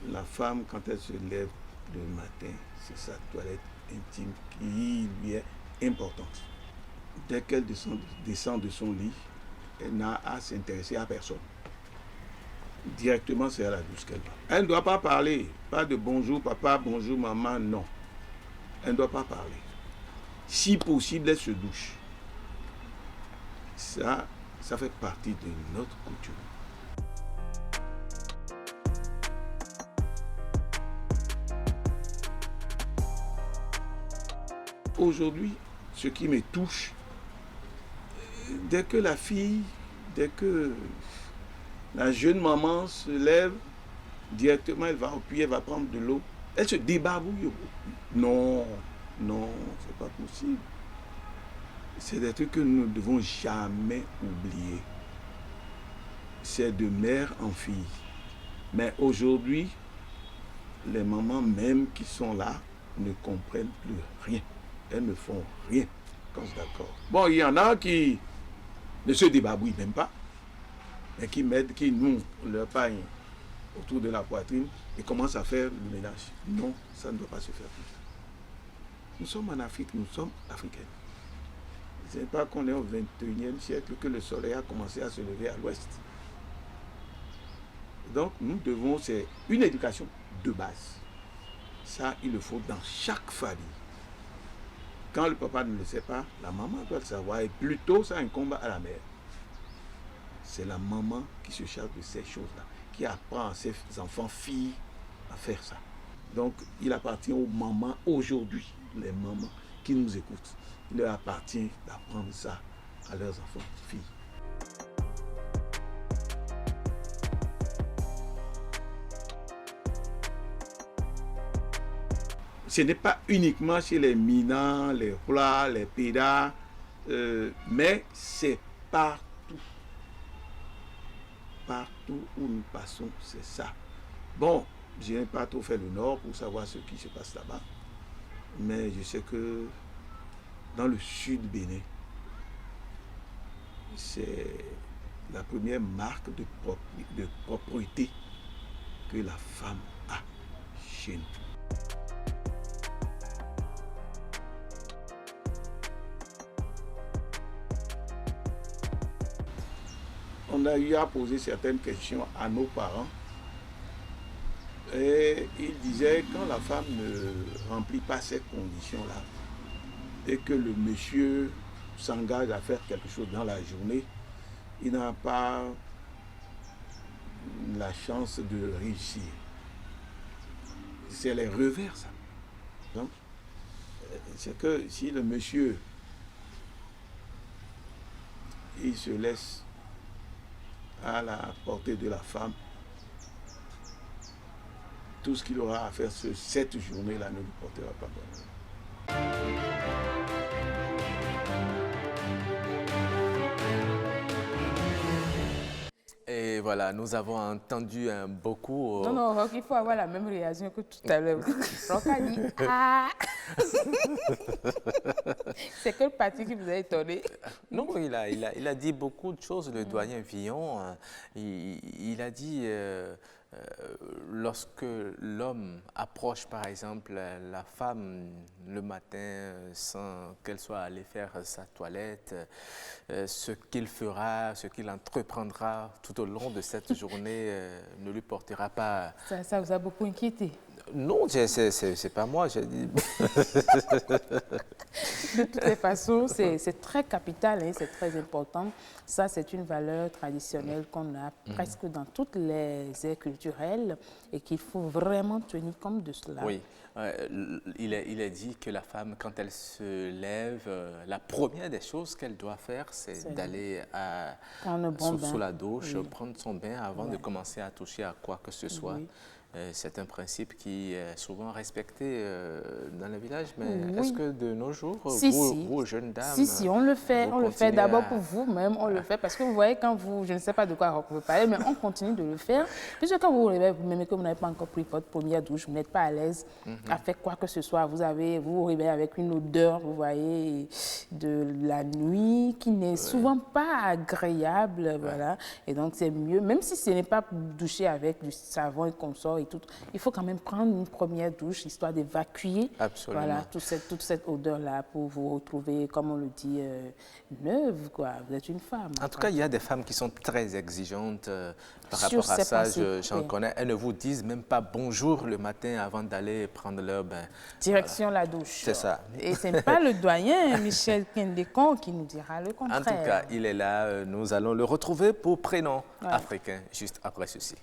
la femme, quand elle se lève le matin, c'est sa toilette intime qui lui est importante. Dès qu'elle descend de son lit, elle n'a à s'intéresser à personne. Directement, c'est à la douche qu'elle va. Elle ne doit pas parler, pas de bonjour papa, bonjour maman, non. Elle ne doit pas parler. Si possible, elle se douche. Ça fait partie de notre coutume. Aujourd'hui, ce qui me touche, dès que la jeune maman se lève, directement elle va au puits, elle va prendre de l'eau, elle se débarbouille. Non, c'est pas possible. C'est des trucs que nous ne devons jamais oublier. C'est de mère en fille. Mais aujourd'hui, les mamans même qui sont là ne comprennent plus rien. Elles ne font rien. D'accord. Bon, il y en a qui ne se débarbouillent même pas, mais qui nouent leur pagne autour de la poitrine et commencent à faire le ménage. Non, ça ne doit pas se faire plus. Nous sommes en Afrique, nous sommes africains. Ce n'est pas qu'on est au XXIe siècle que le soleil a commencé à se lever à l'ouest. Donc nous devons, c'est une éducation de base. Ça, il le faut dans chaque famille. Quand le papa ne le sait pas, la maman doit le savoir. Et plutôt, ça incombe à la mère. C'est la maman qui se charge de ces choses-là, qui apprend à ses enfants filles à faire ça. Donc, il appartient aux mamans aujourd'hui, les mamans qui nous écoutent, il leur appartient d'apprendre ça à leurs enfants filles. Ce n'est pas uniquement chez les Minans, les Hula, les Pédas, mais c'est partout. Partout où nous passons, c'est ça. Bon, je n'ai pas trop fait le nord pour savoir ce qui se passe là-bas, mais je sais que dans le sud du Bénin, c'est la première marque de propreté que la femme a chez nous. On a eu à poser certaines questions à nos parents. Et ils disaient quand la femme ne remplit pas ces conditions-là et que le monsieur s'engage à faire quelque chose dans la journée, il n'a pas la chance de réussir. C'est les revers, ça. Donc, c'est que si le monsieur, il se laisse à la portée de la femme, tout ce qu'il aura à faire cette journée-là ne lui portera pas bonheur. Et voilà, nous avons entendu beaucoup... Non, Rock, il faut avoir la même réaction que tout à l'heure. Rock a dit « Ah !» C'est quelle partie qui vous a étonné? Non, il a dit beaucoup de choses, le doyen Villon. Il a dit... lorsque l'homme approche, par exemple, la femme le matin sans qu'elle soit allée faire sa toilette, ce qu'il fera, ce qu'il entreprendra tout au long de cette journée ne lui portera pas... Ça vous a beaucoup inquiété? Non, c'est pas moi, j'ai dit... De toutes les façons, c'est très capital, hein, c'est très important. Ça, c'est une valeur traditionnelle qu'on a presque dans toutes les aires culturelles et qu'il faut vraiment tenir compte de cela. Oui, il est dit que la femme, quand elle se lève, la première des choses qu'elle doit faire, c'est d'aller sous la douche, prendre son bain avant de commencer à toucher à quoi que ce soit. Oui. C'est un principe qui est souvent respecté dans le village, mais est-ce que de nos jours, vous, jeunes dames... Si, on le fait d'abord pour vous-même, on le fait parce que vous voyez, quand vous, je ne sais pas de quoi vous parlez, mais on continue de le faire, puisque quand vous vous réveillez, vous-même que vous n'avez pas encore pris votre première douche, vous n'êtes pas à l'aise à faire quoi que ce soit, vous vous réveillez avec une odeur, vous voyez, de la nuit qui n'est souvent pas agréable, voilà, et donc c'est mieux, même si ce n'est pas doucher avec du savon et consort et tout. Il faut quand même prendre une première douche, histoire d'évacuer voilà, toute cette odeur-là pour vous retrouver, comme on le dit, neuve, quoi. Vous êtes une femme. En tout cas, il y a des femmes qui sont très exigeantes par rapport à ça. J'en connais. Elles ne vous disent même pas bonjour le matin avant d'aller prendre leur bain. Direction la douche. C'est ça. Et ce n'est pas le doyen Michel Kendécon qui nous dira le contraire. En tout cas, il est là. Nous allons le retrouver pour prénom africain, juste après ceci.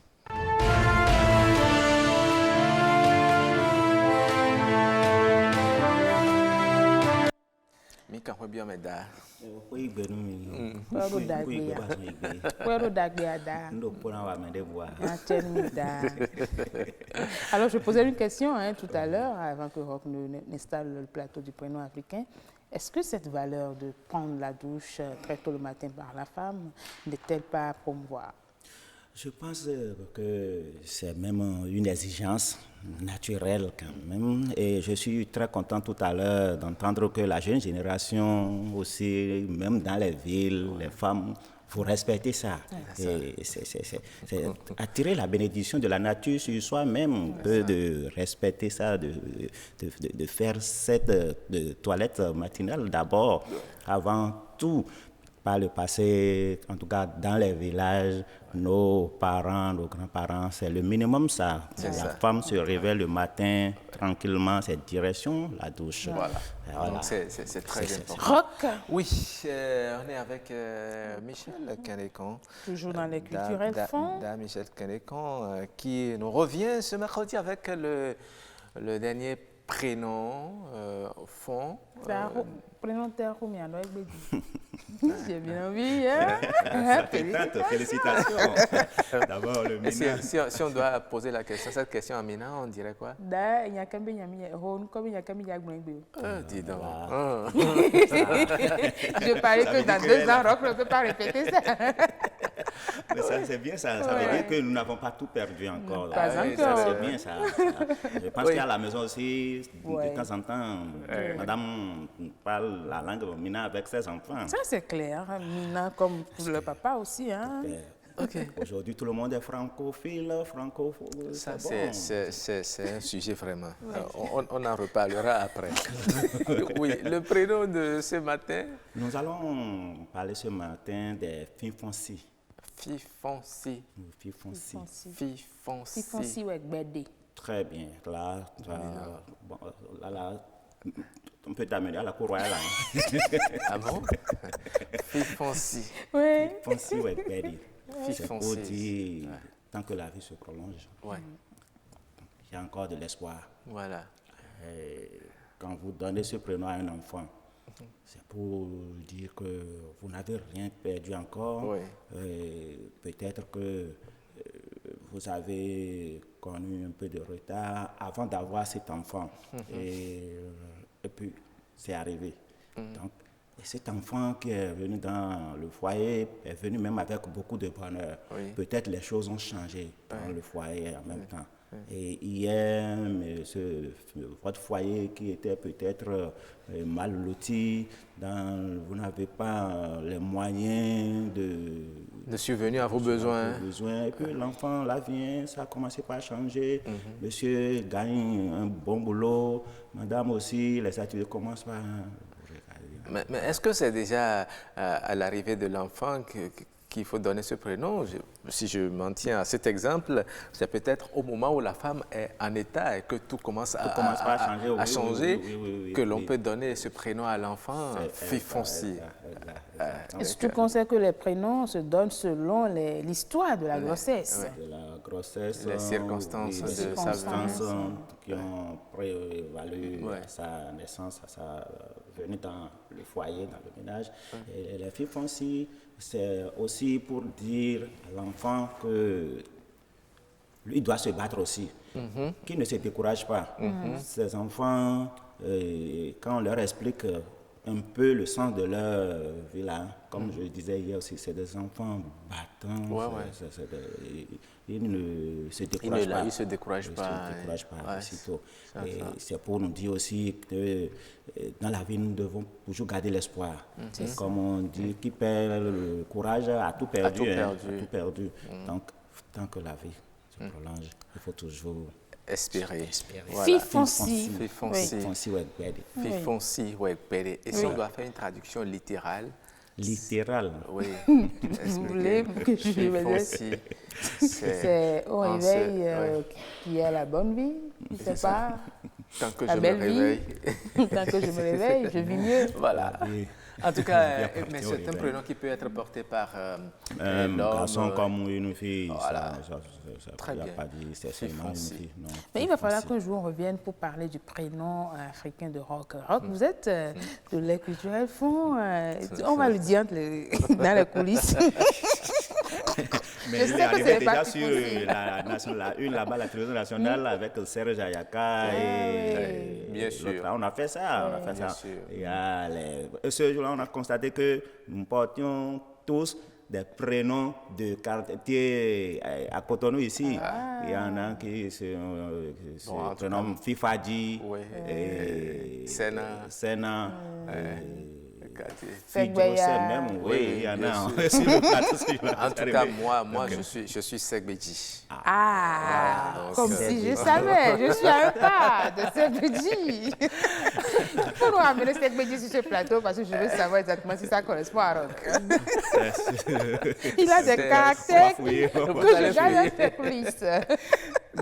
Mika bien meda. Alors je posais une question tout à l'heure avant que Roch n'installe le plateau du prénom africain. Est-ce que cette valeur de prendre la douche très tôt le matin par la femme n'est-elle pas à promouvoir? Je pense que c'est même une exigence naturelle quand même. Et je suis très content tout à l'heure d'entendre que la jeune génération aussi, même dans les villes, les femmes, vous respectez ça. Et c'est attirer la bénédiction de la nature sur soi-même, de respecter ça, de faire cette toilette matinale d'abord, avant tout. Par le passé, en tout cas dans les villages, nos parents, nos grands-parents, c'est le minimum ça. La femme se réveille le matin tranquillement, c'est direction la douche. Voilà. Donc c'est très important. Roch. Oui, on est avec Michel Kendécon. Toujours dans les culturels fonds. Michel Kendécon qui nous revient ce mercredi avec le dernier prénom fond. Prénom terre combien avec Bédi. J'ai bien envie. Félicitations. D'abord, le Mina. Si on doit poser cette question à Mina, on dirait quoi? Dis donc. Je parlais que dans 2 ans, Roch ne peut pas répéter ça. Mais ça, c'est bien ça. Ça veut dire que nous n'avons pas tout perdu encore. Pas encore. C'est bien ça. Je pense qu'à la maison aussi, de temps en temps, madame parle la langue Mina avec ses enfants. Ça, c'est clair. Mina, comme le papa aussi. Hein. Aujourd'hui, tout le monde est francophile, francophone. Ça, c'est un sujet vraiment. On en reparlera après. Oui, le prénom de ce matin? Nous allons parler ce matin des Fifonsi. Fifonsi. Fifonsi ou Gbede. Très bien. Là, on peut t'amener à la cour royale. Ah bon? Fifonsi. Oui. Fifonsi ou Gbede. C'est pour dire, tant que la vie se prolonge, il y a encore de l'espoir. Voilà. Quand vous donnez ce prénom à un enfant, c'est pour dire que vous n'avez rien perdu encore. Peut-être que vous avez connu un peu de retard avant d'avoir cet enfant. Et puis, c'est arrivé. Donc, et cet enfant qui est venu dans le foyer est venu même avec beaucoup de bonheur. Peut-être les choses ont changé dans le foyer en même temps. Et hier, votre foyer qui était peut-être mal loti, vous n'avez pas les moyens de subvenir à vos besoins. Et puis l'enfant, là, vient, ça a commencé par changer. Monsieur gagne un bon boulot, madame aussi, les activités commencent par... Mais est-ce que c'est déjà à l'arrivée de l'enfant qu'il faut donner ce prénom? Si je m'en tiens à cet exemple, c'est peut-être au moment où la femme est en état et que tout commence à changer, que l'on peut donner ce prénom à l'enfant, Fifonsi. Est-ce que tu conseilles que les prénoms se donnent selon l'histoire de la grossesse? De la grossesse, les circonstances qui ont prévalu à sa naissance, à sa venue dans le foyer, dans le ménage. Et les Fifonsi, c'est aussi pour dire à l'enfant que lui doit se battre aussi, qu'il ne se décourage pas. Ces enfants, quand on leur explique un peu le sens de leur vie là, comme je le disais hier aussi, c'est des enfants battants, ils ne se découragent pas. Ils ne se découragent pas. Aussitôt. Et c'est pour nous dire aussi que dans la vie, nous devons toujours garder l'espoir. Comme on dit, qui perd le courage a tout perdu. Donc, tant que la vie se prolonge. Il faut toujours espérer. Voilà. Fifonsi. Fifonsi Wegbede. Et si on doit faire une traduction littérale? Littérale. Oui. Vous voulez que je me dise? C'est au réveil qui a la bonne vie, c'est pas tant que la je belle me réveille. Vie. Tant que je me réveille, je vis mieux. Voilà. En tout cas, mais c'est un prénom qui peut être porté par un garçon comme une fille. Voilà. Très bien. Pas dit, c'est seulement une fille. Non, mais il va falloir qu'un jour on revienne pour parler du prénom africain de Roch. Roch, vous êtes de l'air culturel fond. On va le dire dans les coulisses. Mais il est arrivé déjà sur la une là-bas, la télévision nationale avec Serge Ayaka et bien sûr. On a fait ça, Et ce jour-là, on a constaté que nous portions tous des prénoms de quartier à Cotonou ici. Il y en a qui se prénomment Fifadji, Sena. Même, oui, il y en a. En tout cas, moi je suis Segbedji. Comme si je savais, je suis un pas de Segbedji. Il faut nous ramener Segbedji sur ce plateau parce que je veux savoir exactement si ça correspond à Roch. Il a des caractères que je gagne un peu plus.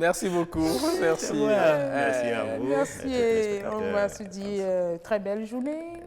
Merci beaucoup. Merci. Merci à vous. Merci. On va se dire très belle journée.